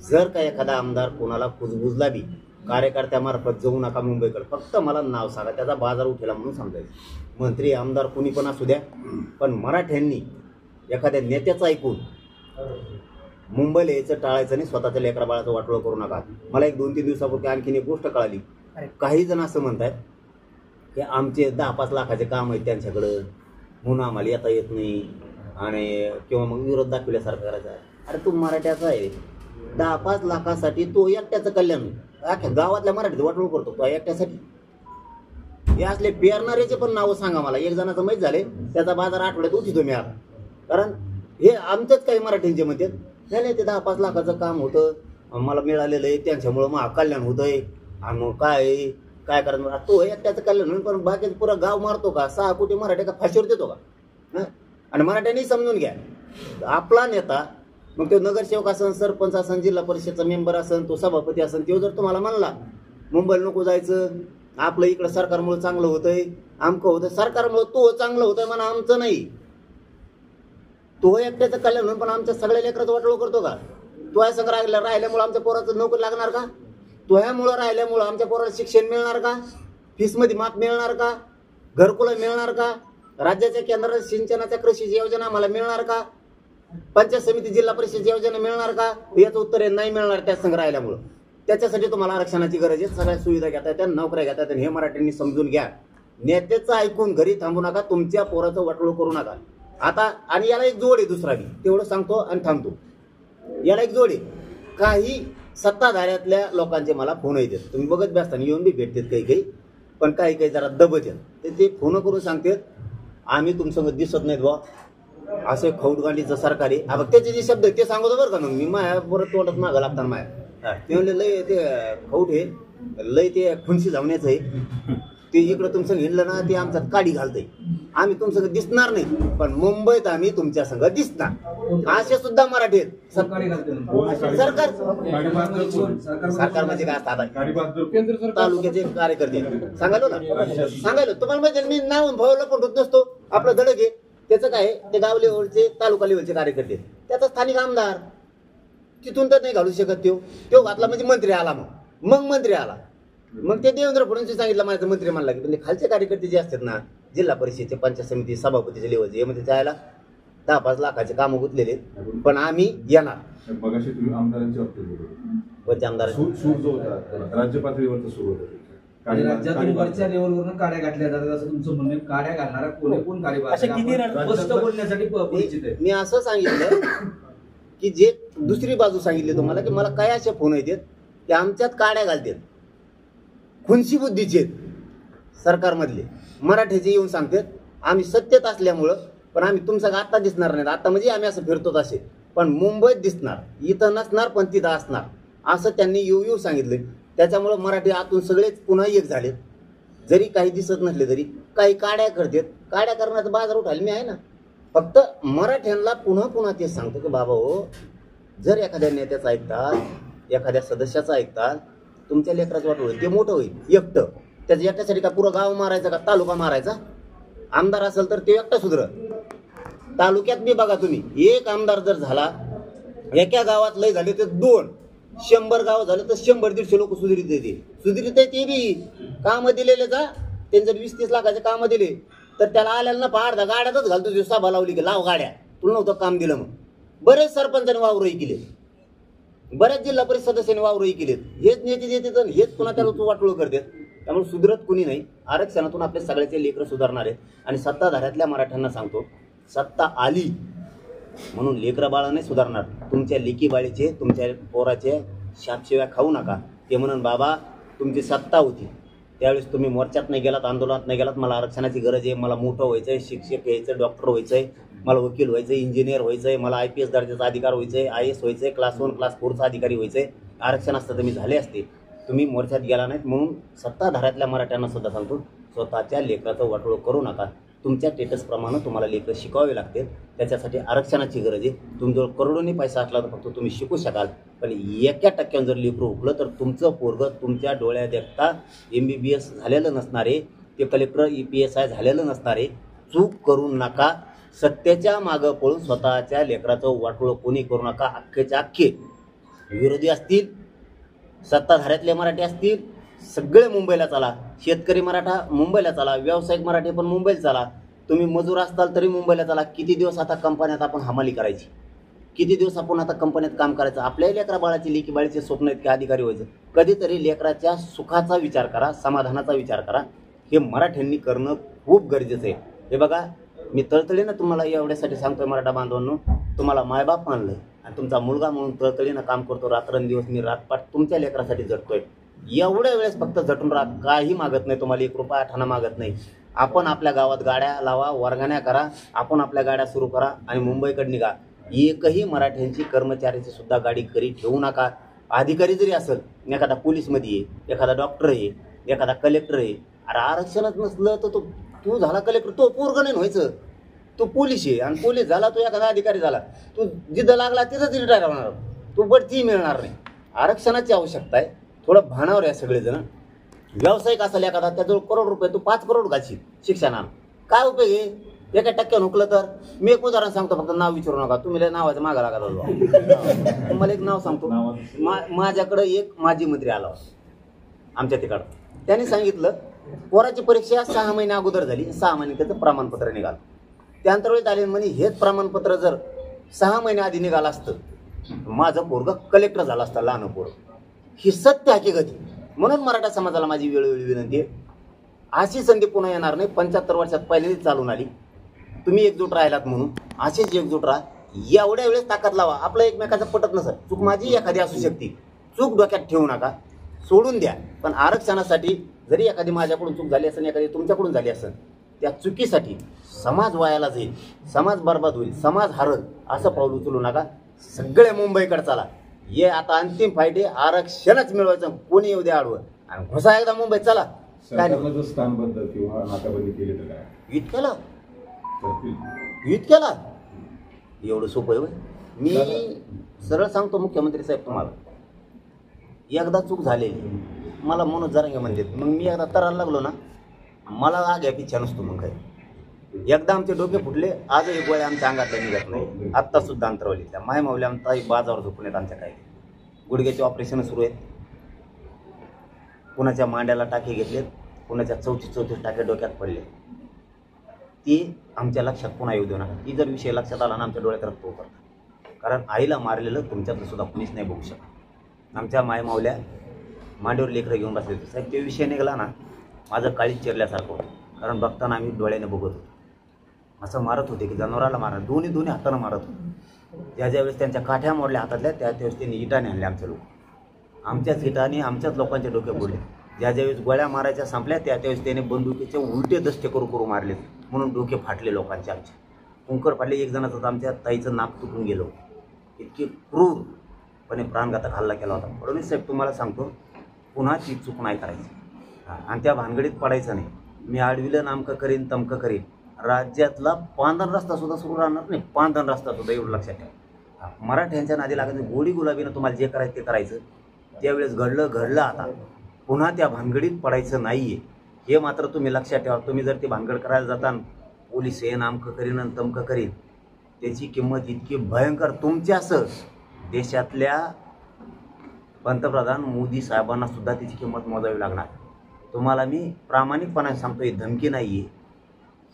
जर का एखादा आमदार कोणाला कुजबुजला बी कार्यकर्त्यामार्फत जाऊ नका मुंबईकडे, फक्त मला नाव सांगा, त्याचा बाजार उठेला म्हणून सांगायचं. मंत्री आमदार कोणी पण असू द्या, पण मराठ्यांनी एखाद्या नेत्याचं ऐकून मुंबईला यायचं टाळायचं नाही. स्वतःच्या लेकरा बाळाचं वाटोळं करू नका. मला 1-2-3 दिवसापूर्वी आणखीन एक गोष्ट कळाली. काही जण असं म्हणतात की आमचे 10-5 लाखाचे काम आहेत त्यांच्याकडं, म्हणून आम्हाला येता येत नाही, आणि किंवा मग विरोध दाखवल्यासारखं करायचा. अरे तू मराठ्याचा आहे, 10-5 लाखासाठी तो एकट्याचं कल्याण, अख्ख्या गावातल्या मराठीचं वाटोळ करतो तो एकट्यासाठी. हे असले पेरणाऱ्याचे पण नावं सांगा मला. एक जणाचं माहीत झाले, त्याचा बाजार आठवड्यात उठितो मी आता. कारण हे आमचंच काही मराठ्यांचे म्हणतात, नाही ते 10-5 लाखाचं काम होतं, मला मिळालेलं आहे, त्यांच्यामुळं मग कल्याण होतंय, आणि मग काय करायचं? तो एकट्याचं कल्याण होईल, पण बाकीचं पुरा गाव मारतो का? 6 कोटी मराठे का फाशीवर देतो का? आणि मराठ्यांनी समजून घ्या, आपला नेता, मग तो नगरसेवक असन, सरपंच असन, जिल्हा परिषदचा मेंबर असन, तो सभापती असन, तो जर तुम्हाला म्हणला मुंबईला नको जायचं, आपलं इकडं सरकारमुळे चांगलं होतंय, आमकं होतं, सरकारमुळे तो चांगलं होतंय म्हणा, आमचं नाही. तो एकट्याचं कल्याण होईल, पण आमच्या सगळ्या लेकराचं वाटोळ करतो का? तो या संग राहिल्यामुळे आमच्या पोराचं नोकरी लागणार का? तो ह्यामुळं राहिल्यामुळं आमच्या पोराला शिक्षण मिळणार का? फीसमध्ये माफ मिळणार का? घरकुलं मिळणार का? राज्याच्या केंद्र सिंचनाच्या कृषी योजना आम्हाला मिळणार का? पंचायत समिती जिल्हा परिषद योजना मिळणार का? याचं उत्तर आहे नाही मिळणार त्या संघ राहिल्यामुळं. त्याच्यासाठी तुम्हाला आरक्षणाची गरज आहे. सगळ्या सुविधा घेता येतात, नोकऱ्या घेता येतात. हे मराठ्यांनी समजून घ्या. नेत्याचं ऐकून घरी थांबू नका, तुमच्या पोराचं वाटोळ करू नका. आता आणि याला एक जोड आहे दुसरा बी, तेवढं सांगतो आणि थांबतो. याला एक जोड आहे. काही सत्ताधाऱ्यातल्या लोकांचे मला फोन येतात, तुम्ही बघत बसताना येऊन बी भेटतात काही, पण काही जरा दबत आहेत. ते फोन करून सांगतात, आम्ही तुमचं दिसत नाहीत बा, असं खौटगांडीचं सरकार आहे. बघ त्याचे जे शब्द आहेत ते सांगतो बरं का. मग मी माया परत तोंडात मागं लागताना माया ते म्हणले लय ते खौट आहे, लय ते खुनशी धावण्याचं आहे, ते इकडं तुमचं हिंडलं ना ते आमच्यात काडी घालतंय. आम्ही तुमचं दिसणार नाही, पण मुंबईत आम्ही तुमच्या संग दिसणार. असे सुद्धा मराठी आहेत. सरकार म्हणजे काय असतात, तालुक्याचे कार्यकर्ते सांगायलो तुम्हाला माहिती. मी नाव भाऊला पण होत नसतो, आपलं धडक आहे त्याचं काय, ते गाव लेवलचे तालुका लेवलचे कार्यकर्ते, त्याचा स्थानिक आमदार तिथून तर नाही घालू शकत. तो घातला म्हणजे मंत्री आला, मग मंत्री आला, मग ते देवेंद्र फडणवीस सांगितलं माझं मंत्री म्हणला की, पण खालचे कार्यकर्ते जे असतात ना, जिल्हा परिषदेचे, पंचायत समिती, सभापतीचे लेवलचे, यामध्ये जायला 10-5 लाखाचे कामं गुंतलेले, पण आम्ही येणार. मगाशी तुम्ही आमदारांची बाबतीत बोलत कोणत्या आमदार सूर जो होता राज्य पातळीवरचा सूर होता, आणि राज्यातून वरच्या लेवलवरून काड्या घातल्या जातात असं तुमचं म्हणणं. काड्या घालणारा कोण स्पष्ट बोलण्यासाठी परिचित आहे. मी असं सांगितलं की जे दुसरी बाजू सांगितली तुम्हाला, की मला काय असे फोन येतात की आमच्यात काड्या घालतात, खुनशी बुद्धीचे सरकारमधले मराठ्याचे येऊन सांगतात आम्ही सत्तेत असल्यामुळं, पण आम्ही तुमचं आत्ता दिसणार नाही. आता म्हणजे आम्ही असं फिरतो असे, पण मुंबईत दिसणार, इथं नसणार पण तिथं असणार, असं त्यांनी येऊ सांगितलं. त्याच्यामुळं मराठी आतून सगळेच पुन्हा एक झालेत. जरी काही दिसत नसले तरी काही काड्या करतात. काड्या करण्याचा बाजार उठायला मी आहे ना. फक्त मराठ्यांना पुन्हा तेच सांगतो की बाबा हो, जर एखाद्या नेत्याचं ऐकतात, एखाद्या सदस्याचं ऐकतात, तुमच्या लेकराचं वाटोळ ते मोठं होईल एकटं. त्याच्या एकट्यासाठी का पुरं गाव मारायचं का तालुका मारायचा? आमदार असेल तर ते एकटा सुधरत, तालुक्यात बी बघा तुम्ही, एक आमदार जर झाला, एका गावात लय झाले तर 2, 100 गाव झालं तर 100-150 लोक सुधारित येते. सुधारित आहे ते बी कामं दिलेले जा, त्यांनी जर 20-30 लाखाचे कामं दिले तर त्याला आल्याला ना अर्धा गाड्यातच घालतो. दिवसा सभा लावली की लाव गाड्या, तुला नव्हतं काम दिलं. मग बरेच सरपंचांनी वावरही केले, बऱ्याच जिल्हा परिषद सदस्यांनी वावरही केलेत. हेच नेते देतात आणि हेच पुन्हा त्याला वाटोळ करतात. त्यामुळे सुधरत कुणी नाही. आरक्षणातून आपले सगळ्याचे लेकरं सुधारणार आहेत. आणि सत्ताधाऱ्यातल्या मराठ्यांना सांगतो, सत्ता आली म्हणून लेकरं बाळं नाही सुधारणार. तुमच्या लेकी बाळीचे, तुमच्या पोराचे शापशिव्या खाऊ नका. ते म्हणून बाबा तुमची सत्ता होती त्यावेळेस तुम्ही मोर्चात नाही गेलात, आंदोलनात नाही गेलात, मला आरक्षणाची गरज आहे, मला मोठं व्हायचं आहे, शिक्षक व्हायचं, डॉक्टर व्हायचं आहे, मला वकील व्हायचं आहे, इंजिनियर व्हायचं आहे, मला IPS दर्जाचा अधिकार व्हायचं आहे, IAS व्हायचं आहे, क्लास 1 क्लास 4चा अधिकारी व्हायचं आहे. आरक्षण असतं तर मी झाले असते. तुम्ही मोर्चात गेला नाहीत म्हणून सत्ताधाऱ्यातल्या मराठ्यांना सुद्धा सांगतो, स्वतःच्या लेकराचं वाटोळं करू नका. तुमच्या स्टेटसप्रमाणे तुम्हाला लेकरं शिकावे लागतील. त्याच्यासाठी आरक्षणाची गरज आहे. तुमच्याजवळ करोडोनी पैसा असला तर फक्त तुम्ही शिकू शकाल, पण 1% जर लेकरं हुकलं तर तुमचं पोरगं तुमच्या डोळ्यात देखता MBBS झालेलं नसणारे, ते कलेक्टर PSI झालेलं नसणारे. चूक करू नका. सत्तेच्या मागं पळून स्वतःच्या लेकराचं वाटोळं कोणी करू नका. अख्खेच्या अख्खे विरोधी असतील, सत्ताधाऱ्यातले मराठी असतील, सगळे मुंबईला चला. शेतकरी मराठा मुंबईला चला, व्यावसायिक मराठी पण मुंबईला चला. तुम्ही मजूर असताल तरी मुंबईला चला. किती दिवस आता कंपन्यात आपण हमाली करायची, किती दिवस आपण आता कंपन्यात काम करायचं. आपल्याही लेकरा बाळाची, लेकी बाळीचे स्वप्न आहेत की अधिकारी व्हायचं. कधीतरी लेकराच्या सुखाचा विचार करा, समाधानाचा विचार करा. हे मराठ्यांनी करणं खूप गरजेचं आहे. हे बघा, मी तळतळीनं तुम्हाला एवढ्यासाठी सांगतोय मराठा बांधवांनो, तुम्हाला मायबाप मानलंय आणि तुमचा मुलगा म्हणून तळतळीनं काम करतो. रात्रंदिवस मी रातपाट तुमच्या लेकरासाठी झटतोय. एवढ्या वेळेस फक्त झटून राहा. काही मागत नाही तुम्हाला, 1 रुपया आठाणा मागत नाही. आपण आपल्या गावात गाड्या लावा, वर्गाण्या करा, आपण आपल्या गाड्या सुरू करा आणि मुंबईकडे निघा. एकही मराठ्यांची कर्मचाऱ्याची सुद्धा गाडी घरी ठेवू नका. अधिकारी जरी असेल, एखादा पोलीसमध्ये आहे, एखादा डॉक्टर आहे, एखादा कलेक्टर आहे. अरे आरक्षणच नसलं तर तू झाला कलेक्टर, तो पोरगं नाही व्हायचं. तू पोलीस आहे आणि पोलीस झाला, तो एखादा अधिकारी झाला, तू जिथं लागला तिथंच रिटायर होणार, तू बढती मिळणार नाही. आरक्षणाची आवश्यकता आहे. थोडं भानावर आहे सगळेजण. व्यावसायिक असेल एखादा, त्याजवळ करोड रुपये, तू 5 करोड घालशील शिक्षणाला, काय उपयोग आहे? 1% हुकलं तर. मी एक उदाहरण सांगतो, फक्त नाव विचारू नका. तुम्ही नावाचं मागा लागा. तुम्हाला एक नाव सांगतो. माझ्याकडं एक माजी मंत्री आला होता आमच्या तिकडं. त्यांनी सांगितलं पोराची परीक्षा 6 महिने अगोदर झाली, 6 महिने त्याचं प्रमाणपत्र निघालं. त्यानंतर वेळेस आले म्हणे, हेच प्रमाणपत्र जर 6 महिने आधी निघालं असतं माझं पोरगं कलेक्टर झालं असतं, लहान पोरं. ही सत्य हकीकत. म्हणून मराठा समाजाला माझी वेळोवेळी विनंती आहे, अशी संधी पुन्हा येणार नाही. 75 वर्षात पहिल्यांदाच चालून आली. तुम्ही एकजूट राहिलात म्हणून असेच एकजूट राहा. एवढ्या वेळेस ताकद लावा. आपलं एकमेकाचं पटत नसत, चूक माझी एखादी असू शकते, चूक डोक्यात ठेवू नका, सोडून द्या. पण आरक्षणासाठी जरी एखादी माझ्याकडून चूक झाली असेल, एखादी तुमच्याकडून झाली असेल, त्या चुकीसाठी समाज वायाला जाईल, समाज बर्बाद होईल, समाज हरल, असं पाऊल उचलू नका. सगळे मुंबईकडे चला. हे आता अंतिम फाईट आहे. आरक्षणच मिळवायचं, कोणी येऊ द्या आडवं, आणि घोसा एकदा मुंबईत चला. सरकारला जर स्थानबद्ध किंवा नाकाबंदी केली तर काय? इतक्याला एवढं सोपं आहे. मी सरळ सांगतो मुख्यमंत्री साहेब, तुम्हाला एकदा चूक झालेली, मला मनोज जरांगे म्हणते, मग मी एकदा तरायला लागलो ना, मला आग्या पिच्छा नसतो. मग काय एकदा आमचे डोके फुटले, आजही गोळ्या आमच्या अंगातल्या निघत नाही. आत्ता सुद्धा अंतरवलीतल्या माय माऊल्या आमचा बाजावर झोपून येत. आमच्या काही गुडघ्याचे ऑपरेशन सुरू आहेत. कुणाच्या मांड्याला टाके घेतलेत, कुणाच्या 34 टाके डोक्यात पडले. ती आमच्या लक्षात पुन्हा येऊ देऊ नका. ती जर विषय लक्षात आला ना, आमच्या डोळ्यात रक्त उतरतं. कारण आईला मारलेलं तुमच्यातलं सुद्धा कुणीच नाही बघू शकत. आमच्या माय माऊल्या मांडीवर लेकरं घेऊन बसले होते. साहेब, ते विषय निघाला ना, माझं काळीच चिरल्यासारखं होतं. कारण बघताना आम्ही डोळ्याने बघत होतो. असं मारत होते की जनावराला मारत, दोन्ही हातानं मारत होते. ज्यावेळेस त्यांच्या काठ्या मोडल्या हातातल्या, त्यावेळेस त्यांनी इटाने आणले आमचे लोक. आमच्याच इटाने आमच्याच लोकांचे डोके फोडले. ज्यावेळेस गोळ्या मारायच्या संपल्या, त्यावेळेस त्याने बंदुकीचे उलटे दस्ते करू मारले, म्हणून डोके फाटले लोकांचे. आमचे कुंकर फाटले. एक जणाचं तर आमच्या ताईचं नाक तुटून गेलो. इतकी क्रूरपणे प्राणघातक हल्ला केला होता. फडणवीस साहेब, तुम्हाला सांगतो, पुन्हा ती चूक नाही करायची आणि त्या भानगडीत पडायचं नाही. मी आडविलं नामकं करीन, तमकं करीन. राज्यातला पांढरा रस्ता सुद्धा सुरू राहणार नाही. पांढरा रस्ता सुद्धा, एवढं लक्षात ठेवा. मराठ्यांच्या नादी लागायचं, गोडी गुलाबीनं तुम्हाला जे करायचं ते करायचं. त्यावेळेस घडलं आता. पुन्हा त्या भानगडीत पडायचं नाही आहे, हे मात्र तुम्ही लक्षात ठेवा. तुम्ही जर ती भानगड करायला जाता, पोलीस हे नामकं करीन आणि तमकं करीन, त्याची किंमत इतकी भयंकर तुमच्यासह देशातल्या पंतप्रधान मोदी साहेबांना सुद्धा त्याची किंमत मोजावी लागणार. तुम्हाला मी प्रामाणिकपणाने सांगतोय, धमकी नाही आहे,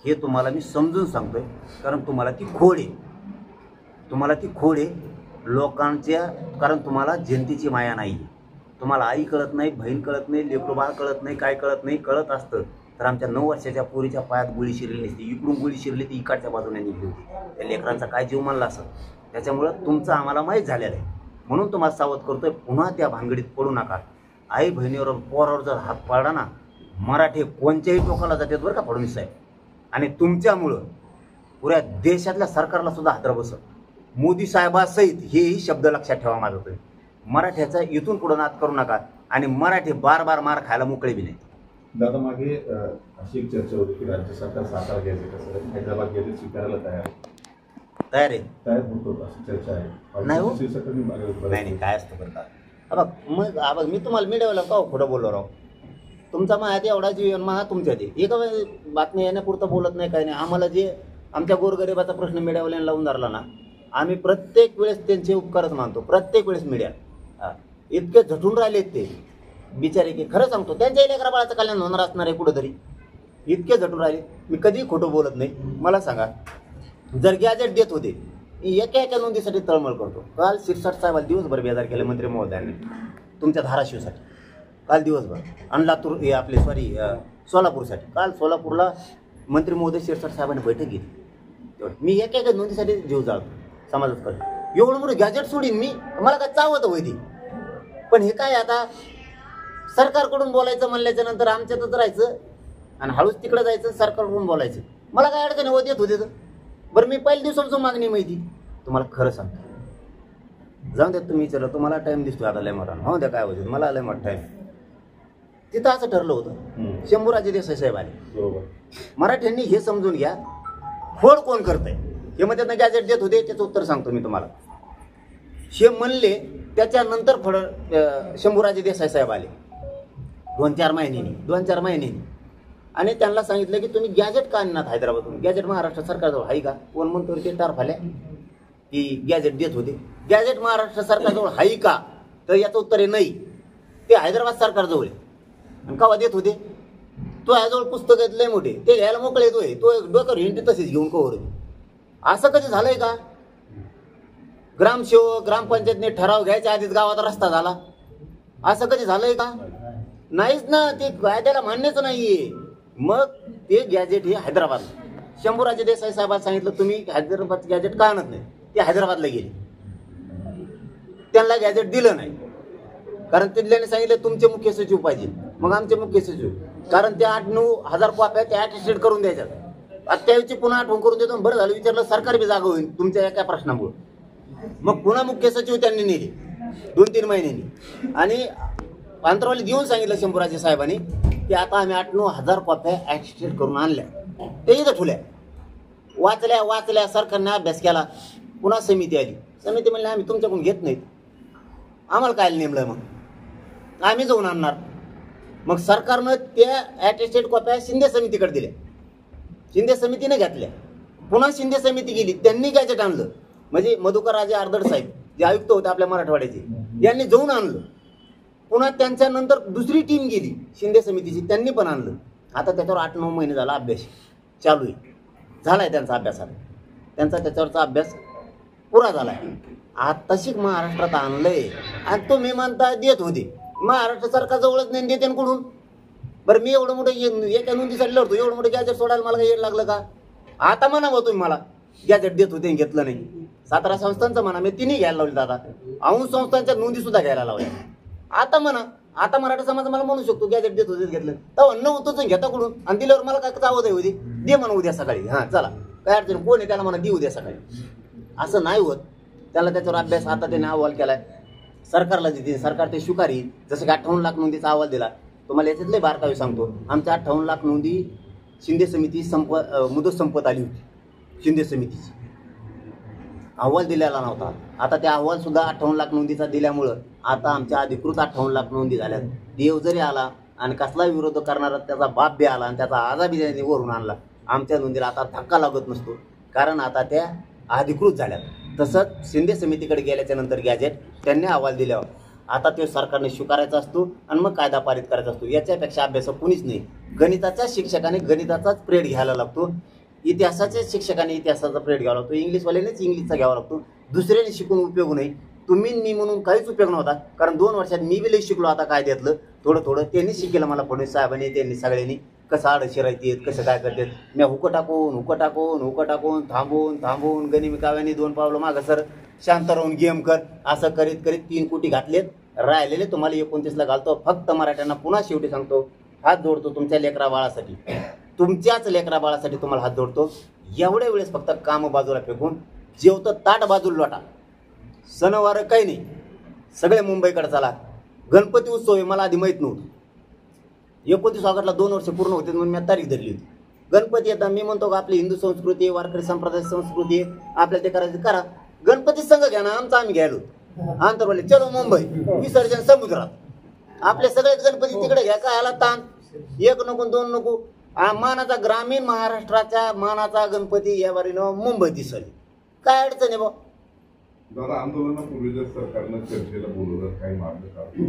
हे तुम्हाला मी समजून सांगतोय, कारण तुम्हाला ती खोड आहे. तुम्हाला ती खोड आहे लोकांच्या, कारण तुम्हाला जनतेची माया नाही आहे. तुम्हाला आई कळत नाही, बहीण कळत नाही, लेकरू बाळ कळत नाही, काय कळत नाही. कळत असतं तर आमच्या 9 वर्षाच्या पोरीच्या पायात गोळी शिरली नसती. इकडून गोळी शिरली ती इकडच्या बाजूने निघली होती. त्या लेकरांचा काय जीव मानला असं. त्याच्यामुळं तुमचं आम्हाला माहीत झालेलं आहे, म्हणून तुम्हाला सावध करतोय, पुन्हा त्या भानगडीत पडू नका. आई बहिणीवर पोरावर जर हात पाडला ना, मराठी कोणत्याही टोकाला जातात बरं का फडणवीस साहेब. आणि तुमच्यामुळं पुऱ्या देशातल्या सरकारला सुद्धा हादरा बसत. मोदी साहेबासहित हेही शब्द लक्षात ठेवा माझा तुम्ही. मराठ्याचा इथून पुढं नाद करू नका आणि मराठी बार बार मार खायला मोकळे बी नाही. दादा, मागे अशी एक चर्चा होती की राज्य सरकार सातारा घ्यायचं कसं, हैदराबाद घ्यायचं स्वीकारायला तयार आहे. तयार होतो अशी चर्चा आहे. नाही हो. शिवसेनेने नाही काय असतं करतात. मग मी तुम्हाला मीडियाला का खोटं बोललो राव. तुमचा माहिती एवढा जीवन महा तुमच्या ते एका बातमी येण्यापुरतं बोलत नाही काय नाही. आम्हाला जे आमच्या गोरगरिबाचा प्रश्न मीडियावाल्यांना लावून धरला ना, आम्ही प्रत्येक वेळेस त्यांचे उपकारच मानतो. प्रत्येक वेळेस मीडिया इतके झटून राहिलेत ते बिचारे की खरं सांगतो, त्यांच्या लेकरा बाळाचं कल्याण होणार असणार आहे कुठंतरी. इतके झटून राहिले. मी कधीही खोटं बोलत नाही. मला सांगा, जर गॅजेट देत होते, एका एका नोंदीसाठी तळमळ करतो. काल शिरसाट साहेबाला दिवसभर बेजार केले मंत्री महोदयांनी तुमच्या धाराशिवसाठी, काल दिवसभर. आणि लातूर हे आपले सोलापूरसाठी काल सोलापूरला मंत्री महोदय शिरसाट साहेबांनी बैठक घेतली. मी एका एका नोंदीसाठी जीव जाळतो समाजात करतो. एवढं मोठं गॅजेट सोडीन मी, मला काय चावतं होती. पण हे काय आता सरकारकडून बोलायचं म्हणल्याच्या नंतर आमच्यातच राहायचं आणि हळूच तिकडं जायचं, सरकारकडून बोलायचं. मला काय अडचण होत येत होते तर बरं. मी पहिल्या दिवसापासून मागणी माहिती तुम्हाला खरं सांगतो. जाऊन द्या, तुम्ही विचारलं तुम्हाला टाईम दिसतो आता लय मोठा. हो द्या काय होते, मला लय मोठा टाईम. तिथं असं ठरलं होतं, शंभूराजे देसाई साहेब आले. मराठ्यांनी हे समजून घ्या, खोड कोण करतंय हे मग त्यांना गॅजेट देत होते. त्याचं उत्तर सांगतो मी तुम्हाला. हे म्हणले त्याच्यानंतर शंभूराजे देसाई साहेब आले 2-4 महिन्यांनी आणि त्यांना सांगितलं की तुम्ही गॅजेट का आणणार हैदराबादून. गॅजेट महाराष्ट्र सरकारजवळ आहे का. कोण म्हणतो ते टार्फ आल्या की गॅजेट देत होते. गॅजेट महाराष्ट्र सरकारजवळ आहे का, तर याचं उत्तर आहे नाही. ते हैदराबाद सरकारजवळ आहे. आणि केव्हा देत होते. तो ह्याजवळ पुस्तक आहेत लय मोठे, ते घ्यायला मोकळे येतोय. तो डोक्यावर हिंडी तसेच घेऊन कवर. असं कधी झालंय का. ग्रामसेवक ग्रामपंचायतने ठराव घ्यायच्या आधीच गावात रस्ता झाला, असं कधी झालंय का. नाहीच ना, ते कायद्याला मान्यच नाहीये. मग ते गॅजेट हे हैदराबाद. शंभूराजे देसाई साहेबांना सांगितलं तुम्ही हैदराबाद गॅजेट का आणत नाही. ते हैदराबादला गेले, त्यांना गॅजेट दिलं नाही. कारण तिथल्याने सांगितलं तुमचे मुख्य सचिव पाहिजे. मग आमचे मुख्य सचिव, कारण ते 8-9 हजार कॉप्या त्या अटेस्टेड करून द्यायच्यात. त्यावेळी पुन्हा आठवण करून देतो. बरं झालं विचारलं, सरकार बी जागा होईल तुमच्या एका प्रश्नामुळे. मग पुन्हा मुख्य सचिव त्यांनी नेले 2-3 महिन्यांनी आणि अंतरवाली देऊन सांगितलं शंभूराजे साहेबांनी की आता आम्ही 8-9 हजार कॉप्या ॲक्सिडेंट करून आणल्या. ते इथं ठुल्या, वाचल्या. सरकारने अभ्यास केला. पुन्हा समिती आली. समिती म्हणली आम्ही तुमच्याकडून घेत नाहीत. आम्हाला काय नेमलं, मग आम्ही जाऊन आणणार. मग सरकारनं त्या ॲटेस्टेड कॉप्या शिंदे समितीकडे दिल्या. शिंदे समितीने घेतल्या. पुन्हा शिंदे समिती गेली, त्यांनी गॅजेट आणलं. म्हणजे मधुकरराजे आर्दड साहेब जे आयुक्त होते आपल्या मराठवाड्याचे, यांनी जाऊन आणलं. पुन्हा त्यांच्यानंतर दुसरी टीम गेली शिंदे समितीची, त्यांनी पण आणलं. आता त्याच्यावर 8-9 महिने झाला अभ्यास चालू आहे. झालाय त्यांचा अभ्यास. त्यांचा त्याच्यावरचा अभ्यास पुरा झालाय. आताशिक महाराष्ट्रात आणलंय आणि तुम्ही म्हणता देत होते. महाराष्ट्र सरकार जवळच नाही, देते कुठून. बरं मी एवढं मोठं एका नोंदीसाठी लढतो, एवढं मोठं गॅजेट सोडायला मला काही येड लागलं का. आता म्हणा भाऊ तुम्ही मला गॅजेट देत होते घेतलं नाही. सातारा संस्थांचं म्हणा, मी तिन्ही घ्यायला लावले. दादा औंध संस्थांच्या नोंदी सुद्धा घ्यायला लावल्या. आता म्हणा, आता मराठा समाज मला म्हणू शकतो गॅजेट देत होते घेतलं. तेव्हा न होतं घेता कुठून आणि दिल्यावर मला काय चावत आहे होती. दे म्हणा उद्या सकाळी. हां चला काय अडचण, कोण आहे त्याला म्हणा दे उद्या सकाळी. असं नाही होत. त्याला त्याच्यावर अभ्यास आता त्याने अहवाल केलाय. सरकारला देते, सरकार ते स्वीकारी. जसं की 58 लाख नोंदीचा अहवाल दिला. तुम्हाला याच्यातले बारकावे सांगतो. आमच्या 58 लाख नोंदी शिंदे समिती मुदत संपत आली होती. शिंदे समितीची अहवाल दिलेला नव्हता. आता त्या अहवाल सुद्धा 58 लाख नोंदीचा दिल्यामुळं आता आमच्या अधिकृत 58 लाख नोंदी झाल्यात. देव जरी आला आणि कसला विरोध करणारा त्याचा बाप बी आला आणि त्याचा आजा बी वरून आणला, आमच्या नोंदीला आता धक्का लागत नसतो. कारण आता त्या अधिकृत झाल्यात. तसंच शिंदे समितीकडे गेल्याच्या नंतर गॅजेट त्यांनी अहवाल दिल्यावर आता तो सरकारने स्वीकारायचा असतो आणि मग कायदा पारित करायचा असतो. याच्यापेक्षा अभ्यास कुणीच नाही. गणिताच्या शिक्षकाने गणिताचाच पिरियड घ्यायला लागतो, इतिहासाच्या शिक्षकाने इतिहासाचा पिरियड घ्यावा लागतो, इंग्लिशवाल्यानेच इंग्लिशचा घ्यावा लागतो. दुसऱ्याने शिकून उपयोग नाही. तुम्ही मी म्हणून काहीच उपयोग नव्हता, कारण 2 वर्षात मी बी लई शिकलो आता कायद्यातलं थोडं थोडं. त्यांनी शिकेलं मला फडणवीस साहेबांनी, त्यांनी सगळ्यांनी कसं आडशी राहतात, कसं काय करतात. मी हुकं टाकून थांबून गनिमिकाव्याने 2 पावलं मागं सर, शांत राहून गेम कर, असं करीत करीत 3 कोटी घातलेत. राहिलेले तुम्हाला 29ला घालतो. फक्त मराठ्यांना पुन्हा शेवटी सांगतो, हात जोडतो तुमच्या लेकरा बाळासाठी, तुमच्याच लेकरा बाळासाठी तुम्हाला हात जोडतो. एवढ्या वेळेस फक्त काम बाजूला फेकून जेवतं ताट बाजूला लोटा. सणवार काही नाही, सगळे मुंबईकडे चला. गणपती उत्सव आहे, मला आधी माहीत नव्हतं. 29 ऑगस्टला 2 वर्ष पूर्ण होते म्हणून मी तारीख धरली होती. गणपती येतात, मी म्हणतो का आपली हिंदू संस्कृती, वारकरी संप्रदाय संस्कृती, आपल्याला ते करायचं करा. गणपती संघ घ्या ना, आमचा आम्ही घ्यायलो. आंतर बोलले चलो मुंबई, विसर्जन समुद्रात. आपले सगळेच गणपती तिकडे घ्या, काय याला ताण. 1 नको 2 नको. मानाचा ग्रामीण महाराष्ट्राच्या मानाचा गणपती या बारीनं मुंबईत दिसली, काय अडचण आहे बा. दादा, आंदोलनापूर्वी जर सरकारनं चर्चेला बोलवलं, काही मार्ग काढतो,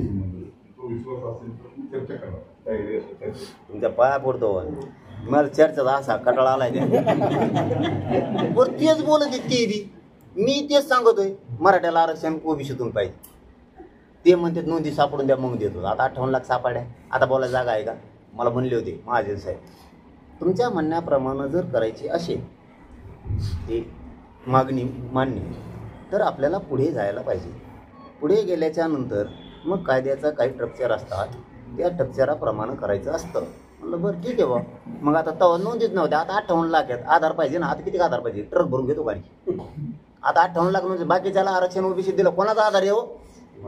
तो विश्वास असेल तर चर्चा करणार. तुमच्या पाया पडतो, मला चर्चेचा असा कटाळा आलाय तेच बोलत ते बी. मी तेच सांगतोय, मराठ्याला आरक्षण ओबीसीतून पाहिजे. ते म्हणतात नोंदी सापडून द्या, मग देतो. आता 58 लाख सापड्या, आता बोलायला जागा आहे का. मला म्हणले होते महाजन साहेब, तुमच्या म्हणण्याप्रमाणे जर करायची असेल ती मागणी मान्य, तर आपल्याला पुढे जायला पाहिजे. पुढे गेल्याच्या नंतर मग कायद्याचा काही स्ट्रक्चर असतात, त्या स्ट्रक्चराप्रमाणे करायचं असतं. म्हणलं बरं ठीक आहे बा. मग आता तवा नोंदीच नव्हत्या, आता 58 लाख आहेत. आधार पाहिजे ना, आता किती आधार पाहिजे, ट्रक भरून घेतो गाडी. आता 58 लाख नोंदी, बाकीच्याला आरक्षण ओबीसी दिलं, कोणाचा आधार आहे हो.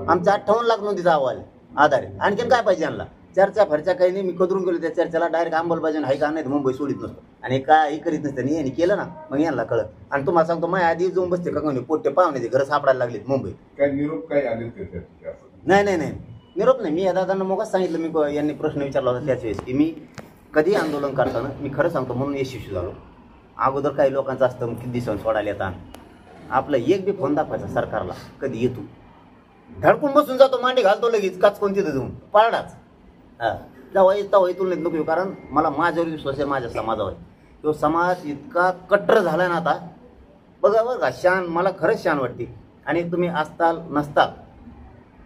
आमचा 58 लाख नोंदीचा अहवाल आधार आहे. आणखीन काय पाहिजे यांना. चर्चा फरच्या काही नाही, मी कदरून गेलो त्या चर्चेला. डायरेक्ट अंमलबजावणी आहे का नाही मुंबई सोडित नसतो, आणि काही करीत नसतं. यांनी केलं ना, मग यांना कळत. आणि तुम्हाला सांगतो, माझ्या आधी जाऊन बसते का कोणी पोट्टे पाहुणे घर सापडायला लागलेत मुंबई. काय निरोप काय आले नाही निरोप नाही. मी या दादांना मगच सांगितलं, मी यांनी प्रश्न विचारला होता त्याच वेळेस, की मी कधी आंदोलन करताना मी खरं सांगतो म्हणून यशस्वी झालो. अगोदर काही लोकांचं असतं किती दिवसांनी सोडायला येतात, आपलं एक बी फोन दाखवायचा सरकारला, कधी येतो धडकून बसून जातो, मांडी घालतो लगेच काच कोणती जाऊन पारडाच. हां, जावा तुलनेत नको, कारण मला माझ्यावर विश्वास आहे, माझ्या समाजावर. तो समाज इतका कट्टर झाला ना आता, बघा बघा शान, मला खरंच शान वाटते. आणि तुम्ही असताल नसताल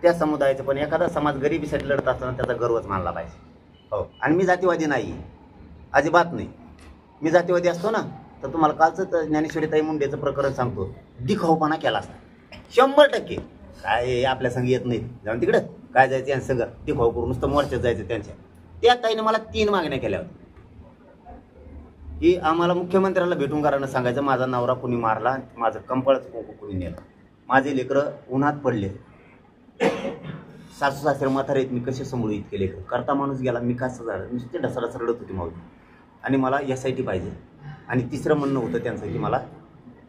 त्या समुदायाचं, पण एखादा समाज गरिबीसाठी लढत असताना त्याचा गर्वच मानला पाहिजे. हो, आणि मी जातीवादी नाही, अजिबात नाही. मी जातीवादी असतो ना तर तुम्हाला कालचं ज्ञानेश्वरीताई मुंडेचं प्रकरण सांगतो, दिखाऊपणा केला असता 100%. काय आपल्या संग येत नाही, जाऊन तिकडं काय जायचं यांचं सगळं दिखाऊ करून नुसतं मोर्चात जायचं त्यांच्या. त्या ताईने मला 3 मागण्या केल्या होत्या, की आम्हाला मुख्यमंत्र्याला भेटून करायला सांगायचं, माझा नवरा कुणी मारला, माझं कंपळच कुणी नेलं, माझे लेकरं उन्हात पडले, सासू सासरे म्हातारे आहेत, मी कसे सांभाळू इतके लेकरं. करता माणूस गेला, मी कसं झालं, नुसते ढसाढस रडत होती माऊली. आणि मला SIT पाहिजे. आणि तिसरं म्हणणं होतं त्यांचं की मला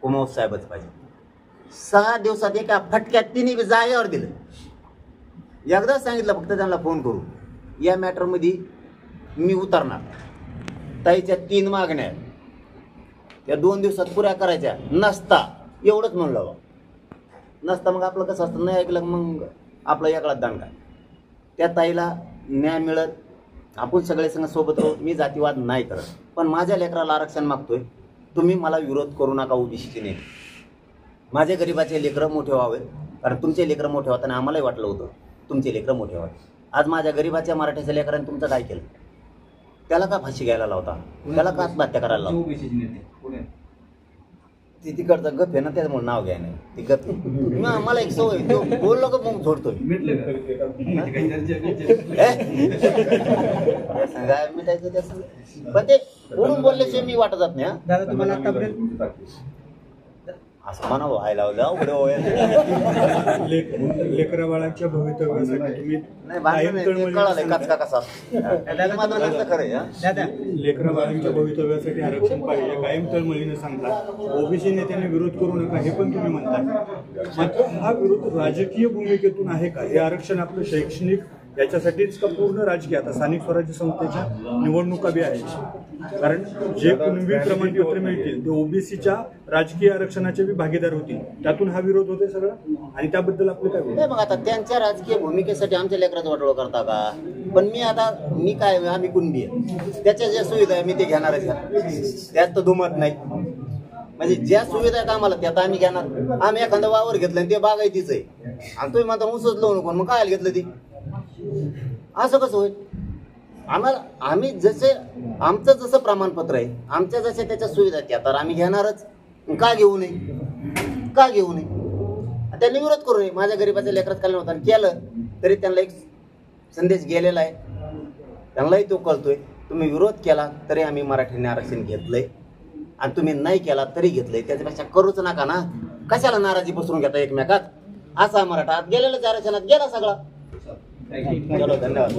कुमावत साहेबच पाहिजे. 6 दिवसात एका फटक्यात तिन्ही जागेवर दिलं. एकदाच सांगितलं फक्त त्यांना फोन करू, या मॅटरमध्ये मी उतरणार. ताईच्या 3 मागण्या त्या 2 दिवसात पुऱ्या करायच्या नसता, एवढंच म्हणलं. नसता मग आपलं कसं असतं, नाही ऐकलं मग आपला याकळात दांडका. त्या ताईला न्याय मिळत, आपण सगळे संघ सोबत राहू. मी जातीवाद नाही करत, पण माझ्या लेकराला आरक्षण मागतोय, तुम्ही मला विरोध करू नका ओबीसीचे नाही. माझे गरिबाचे लेकरं मोठे व्हावेत, कारण तुमचे लेकरं मोठे होताना आम्हालाही वाटलं होतं तुमचे लेकरं मोठे व्हावे. आज माझ्या गरिबाच्या मराठ्याच्या लेकरांनी तुमचं काय केलं, त्याला का फाशी घ्यायला लावता, त्याला का आत्महत्या करायला लावता. ती तिकडचा गप आहे ना, त्याच्यामुळे नाव घ्याय नाही, ती गप. मला एक सवय, तो बोललो का मग झोडतोय. मिटायचं त्याचं, पण ते बोलून बोलल्याशिवाय मी वाटत जात नाही. दादा तुम्हाला आतापर्यंत असं म्हणा व्हायला अवघड लेकरा बाळांच्या भवितव्यासाठी तुम्ही नाही कळालंय कचका कसा खरं. लेकरा बाळांच्या भवितव्यासाठी आरक्षण पाहिजे कायम तळमळीने सांगता, ओबीसी नेत्यांनी विरोध करू नका हे पण तुम्ही म्हणता. मात्र हा विरोध राजकीय भूमिकेतून आहे का? हे आरक्षण आपलं शैक्षणिक याच्यासाठीच का पूर्ण राजकीय? आता स्थानिक स्वराज्य संस्थेच्या निवडणुका बी आहेत. कारण जे कुणबी प्रमाणपत्र मिळतील ते ओबीसीच्या राजकीय आरक्षणाचे बी भागीदार होतील, त्यातून हा विरोध होतोय सगळा, आणि त्याबद्दल आपलं काय नाही मग आता त्यांच्या राजकीय भूमिकेसाठी आमच्या लेकराचं वाटोळ करता का? पण मी काय आम्ही कुणबी आहे, त्याच्या ज्या सुविधा आहे मी ते घेणारच आहे, त्यात तर दुमत नाही. म्हणजे ज्या सुविधा आहेत आम्हाला त्यात आम्ही घेणार. आम्ही एखादं वावर घेतलं आणि ते बागायतीच आहे आणि तुम्ही म्हणता ऊसच लावू नको, मग काय घेतलं ती? असं कसं होईल? आम्ही जसे आमचं जसं प्रमाणपत्र आहे, आमच्या जशा त्याच्या सुविधा त्या तर आम्ही घेणारच. का घेऊ नये? का घेऊ नये? त्यांनी विरोध करू नये. माझ्या गरीबाच्या लेकरात कल्याण होतं केलं तरी त्यांना एक संदेश गेलेला आहे, त्यांनाही तो कळतोय. तुम्ही विरोध केला तरी आम्ही मराठ्यांनी आरक्षण घेतलंय आणि तुम्ही नाही केला तरी घेतलंय, त्याच्यापेक्षा करूच नका ना. कशाला नाराजी पसरून घेता एकमेकात? असा मराठा आत गेलेलाच आरक्षणात गेला सगळा. चलो धन्यवाद.